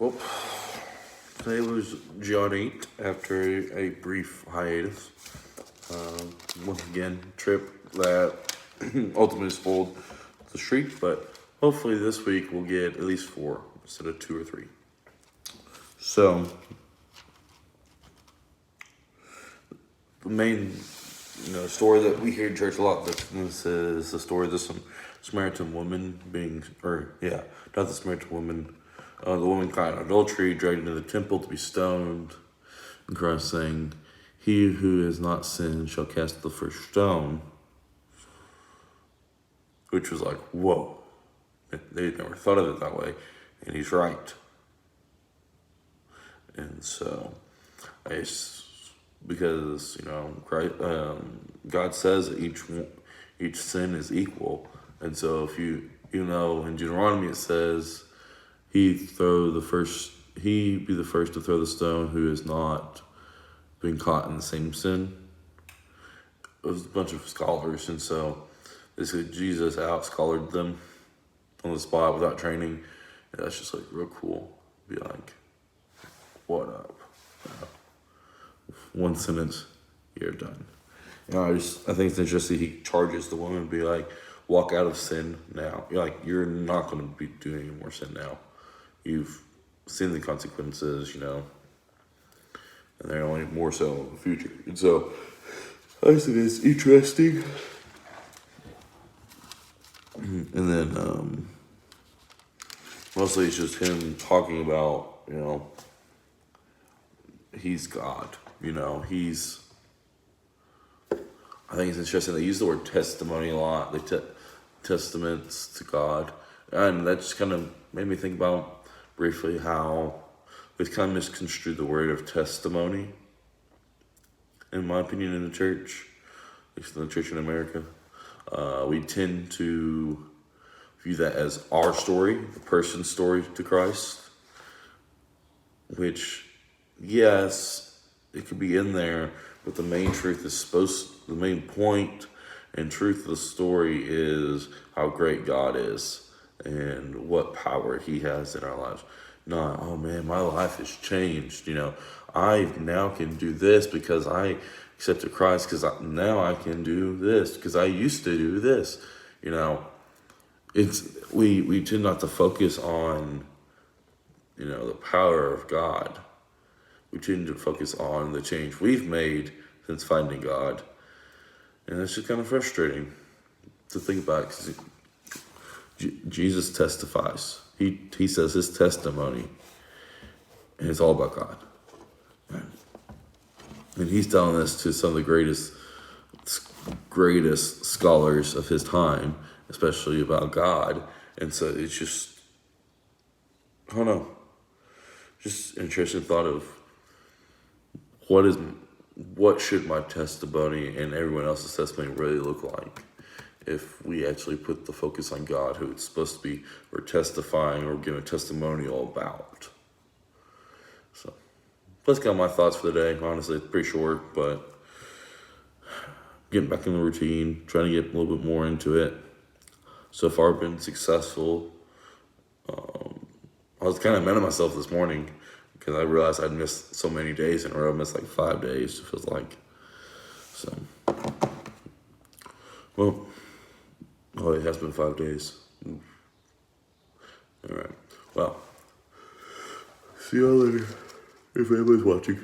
Well, today was John 8 after a brief hiatus. Once again, trip that ultimately spoiled the streak, but hopefully this week we'll get at least 4 instead of 2 or 3. So, the main story that we hear in church a lot, this is the story of the Samaritan woman not the Samaritan woman, the woman caught in adultery, dragged into the temple to be stoned, and Christ saying, "He who has not sinned shall cast the first stone," which was like, whoa, they never thought of it that way, and he's right. And so, because Christ, God says that each sin is equal, and so if you know in Deuteronomy it says he be the first to throw the stone who has not been caught in the same sin. It was a bunch of scholars, and so basically Jesus out-scholared them on the spot without training. And that's just like real cool. Be like, what up? One sentence, you're done. I think it's interesting. He charges the woman, be like, walk out of sin now. You're not going to be doing any more sin now. You've seen the consequences, and they're only more so in the future. And so, I think it's interesting. And then, mostly it's just him talking about, he's God. I think it's interesting. They use the word testimony a lot. Testaments to God. And that just kind of made me think about briefly how we've kind of misconstrued the word of testimony, in my opinion, in the church, at least in the church in America. We tend to view that as our story, the person's story to Christ, which, yes, it could be in there, but the main the main point and truth of the story is how great God is and what power he has in our lives. Not, oh man, my life has changed. I now can do this because I accepted Christ, because now I can do this because I used to do this. We tend not to focus on, the power of God. We tend to focus on the change we've made since finding God. And it's just kind of frustrating to think about, because Jesus testifies. He says his testimony, and it's all about God. And he's telling this to some of the greatest scholars of his time, especially about God. And so it's just, I don't know, just an interesting thought of what should my testimony and everyone else's testimony really look like if we actually put the focus on God, who it's supposed to be, or testifying or giving a testimonial about. So that's kind of my thoughts for the day. Honestly, it's pretty short, but getting back in the routine, trying to get a little bit more into it. So far, I've been successful. I was kind of mad at myself this morning because I realized I'd missed so many days in a row. I missed like 5 days, it feels like. So, well, it has been 5 days. All right. Well, see y'all later if anybody's watching.